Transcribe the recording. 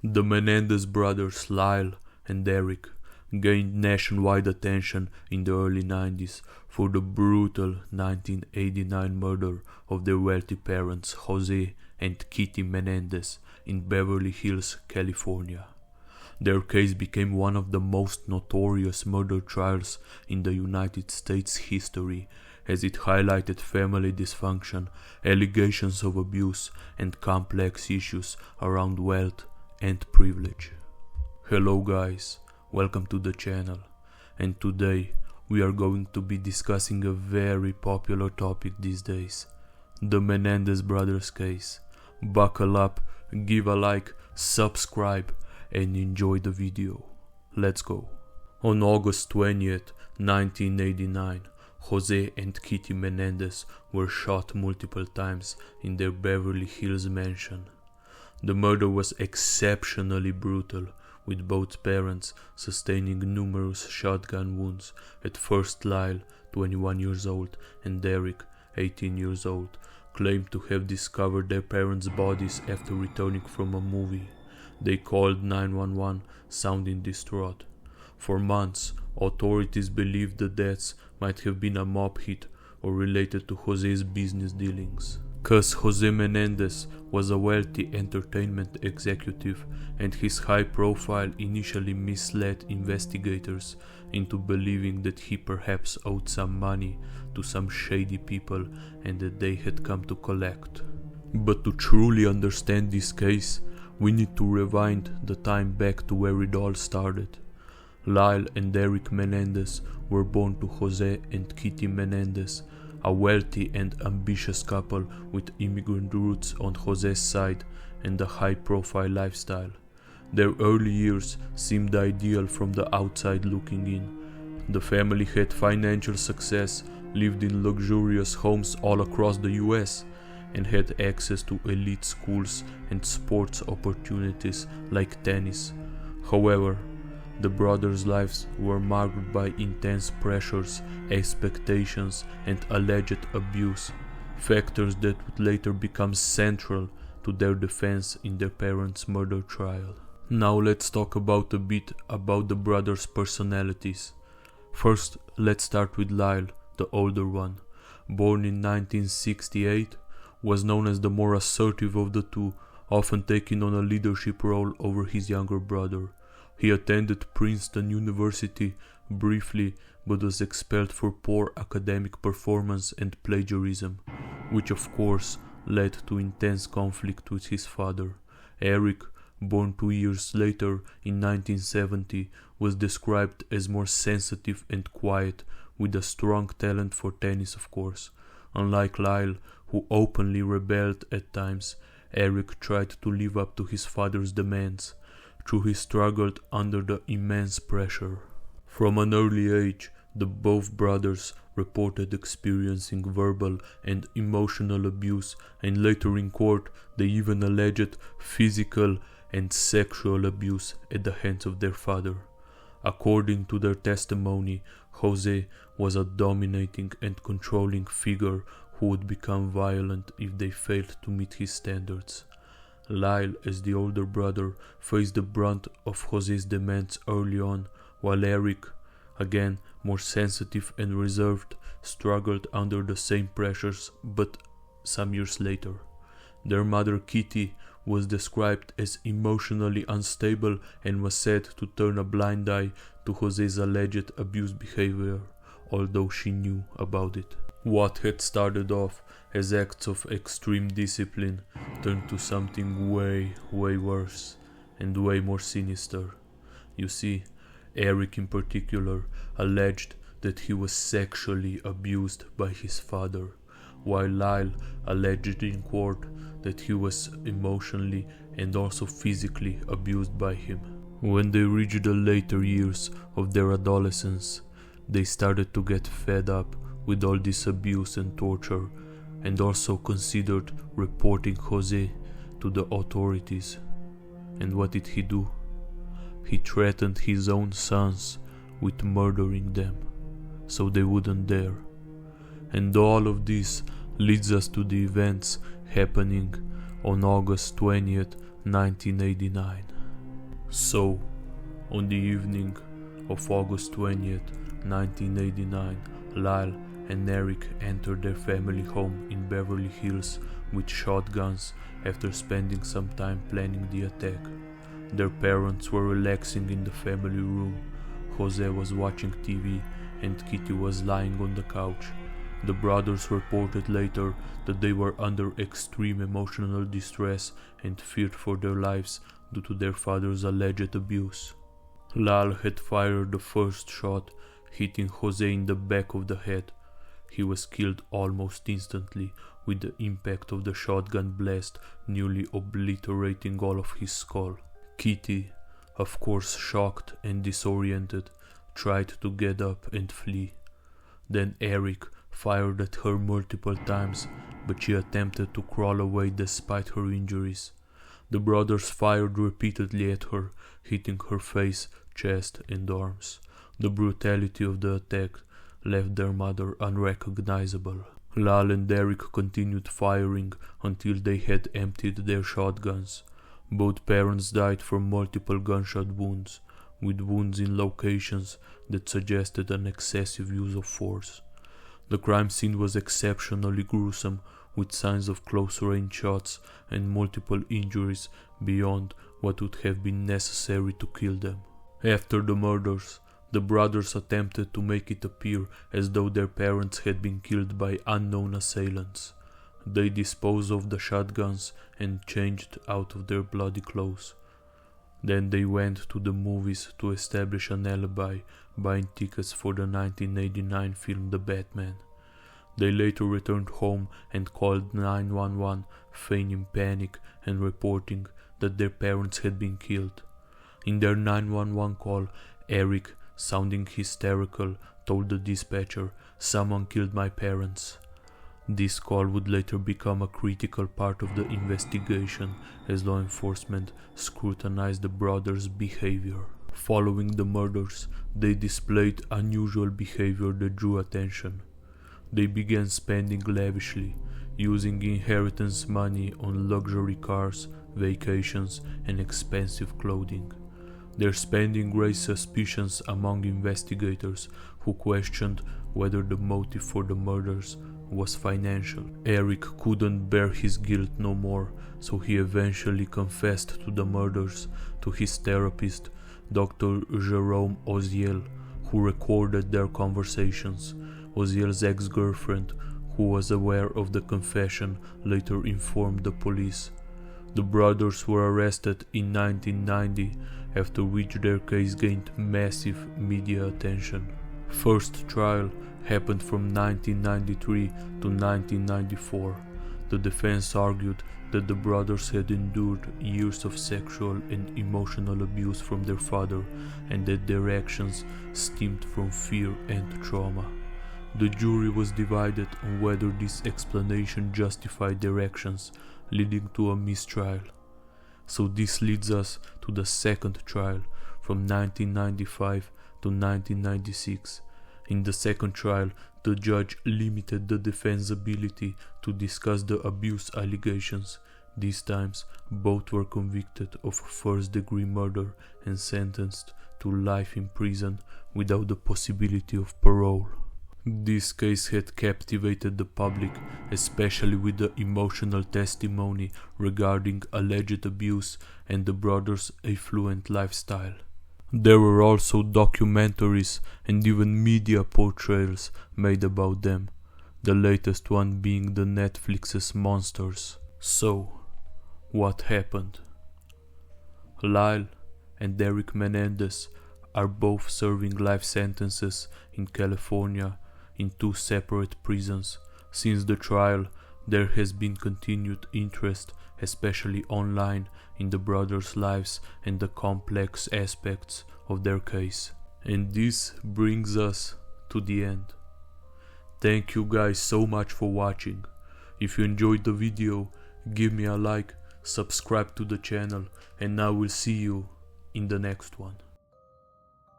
The Menendez brothers Lyle and Eric gained nationwide attention in the early 90s for the brutal 1989 murder of their wealthy parents Jose and Kitty Menendez in Beverly Hills, California. Their case became one of the most notorious murder trials in the United States history, as it highlighted family dysfunction, allegations of abuse, and complex issues around wealth and privilege. Hello guys, welcome to the channel, and today we are going to be discussing a very popular topic these days, the Menendez brothers case. Buckle up, give a like, subscribe, and enjoy the video. Let's go. On August 20th, 1989, Jose and Kitty Menendez were shot multiple times in their Beverly Hills mansion. The murder was exceptionally brutal, with both parents sustaining numerous shotgun wounds. At first, Lyle, 21 years old, and Derek, 18 years old, claimed to have discovered their parents' bodies after returning from a movie. They called 911, sounding distraught. For months, authorities believed the deaths might have been a mob hit or related to Jose's business dealings. Cause Jose Menendez was a wealthy entertainment executive, and his high profile initially misled investigators into believing that he perhaps owed some money to some shady people and that they had come to collect. But to truly understand this case, we need to rewind the time back to where it all started. Lyle and Eric Menendez were born to Jose and Kitty Menendez, a wealthy and ambitious couple with immigrant roots on Jose's side and a high-profile lifestyle. Their early years seemed ideal from the outside looking in. The family had financial success, lived in luxurious homes all across the US, and had access to elite schools and sports opportunities like tennis. However, the brothers' lives were marked by intense pressures, expectations, and alleged abuse, factors that would later become central to their defense in their parents' murder trial. Now let's talk a bit about the brothers' personalities. First, let's start with Lyle, the older one. Born in 1968, was known as the more assertive of the two, often taking on a leadership role over his younger brother. He attended Princeton University briefly, but was expelled for poor academic performance and plagiarism, which of course led to intense conflict with his father. Eric, born 2 years later in 1970, was described as more sensitive and quiet, with a strong talent for tennis of course. Unlike Lyle, who openly rebelled at times, Eric tried to live up to his father's demands, though he struggled under the immense pressure. From an early age, the both brothers reported experiencing verbal and emotional abuse, and later in court they even alleged physical and sexual abuse at the hands of their father. According to their testimony, Jose was a dominating and controlling figure who would become violent if they failed to meet his standards. Lyle, as the older brother, faced the brunt of Jose's demands early on, while Eric, again more sensitive and reserved, struggled under the same pressures but some years later. Their mother Kitty was described as emotionally unstable and was said to turn a blind eye to Jose's alleged abuse behavior, although she knew about it. What had started off as acts of extreme discipline turned to something way worse and way more sinister. You see, Eric in particular alleged that he was sexually abused by his father, while Lyle alleged in court that he was emotionally and also physically abused by him. When they reached the later years of their adolescence, they started to get fed up with all this abuse and torture, and also considered reporting Jose to the authorities. And what did he do? He threatened his own sons with murdering them, so they wouldn't dare. And all of this leads us to the events happening on August 20th, 1989. So, on the evening of August 20th, 1989, Lyle and Eric entered their family home in Beverly Hills with shotguns after spending some time planning the attack. Their parents were relaxing in the family room. Jose was watching TV and Kitty was lying on the couch. The brothers reported later that they were under extreme emotional distress and feared for their lives due to their father's alleged abuse. Lyle had fired the first shot, hitting Jose in the back of the head. He was killed almost instantly, with the impact of the shotgun blast nearly obliterating all of his skull. Kitty, of course shocked and disoriented, tried to get up and flee. Then Eric fired at her multiple times, but she attempted to crawl away despite her injuries. The brothers fired repeatedly at her, hitting her face, chest, and arms. The brutality of the attack left their mother unrecognizable. Lyle and Eric continued firing until they had emptied their shotguns. Both parents died from multiple gunshot wounds, with wounds in locations that suggested an excessive use of force. The crime scene was exceptionally gruesome, with signs of close-range shots and multiple injuries beyond what would have been necessary to kill them. After the murders, the brothers attempted to make it appear as though their parents had been killed by unknown assailants. They disposed of the shotguns and changed out of their bloody clothes. Then they went to the movies to establish an alibi, buying tickets for the 1989 film The Batman. They later returned home and called 911, feigning panic and reporting that their parents had been killed. In their 911 call, Eric, sounding hysterical, told the dispatcher, "Someone killed my parents." This call would later become a critical part of the investigation as law enforcement scrutinized the brothers' behavior. Following the murders, they displayed unusual behavior that drew attention. They began spending lavishly, using inheritance money on luxury cars, vacations, and expensive clothing. Their spending raised suspicions among investigators who questioned whether the motive for the murders was financial. Eric couldn't bear his guilt no more, so he eventually confessed to the murders to his therapist, Dr. Jerome Oziel, who recorded their conversations. Oziel's ex-girlfriend, who was aware of the confession, later informed the police. The brothers were arrested in 1990, after which their case gained massive media attention. First trial happened from 1993 to 1994. The defense argued that the brothers had endured years of sexual and emotional abuse from their father and that their actions stemmed from fear and trauma. The jury was divided on whether this explanation justified their actions, leading to a mistrial. So this leads us to the second trial from 1995 to 1996. In the second trial, the judge limited the defense's ability to discuss the abuse allegations. These times, both were convicted of first-degree murder and sentenced to life in prison without the possibility of parole. This case had captivated the public, especially with the emotional testimony regarding alleged abuse and the brothers' affluent lifestyle. There were also documentaries and even media portrayals made about them, the latest one being the Netflix's Monsters. So, what happened? Lyle and Eric Menendez are both serving life sentences in California in two separate prisons. Since the trial, there has been continued interest, especially online, in the brothers' lives and the complex aspects of their case. And this brings us to the end. Thank you guys so much for watching. If you enjoyed the video, give me a like, subscribe to the channel, and I will see you in the next one.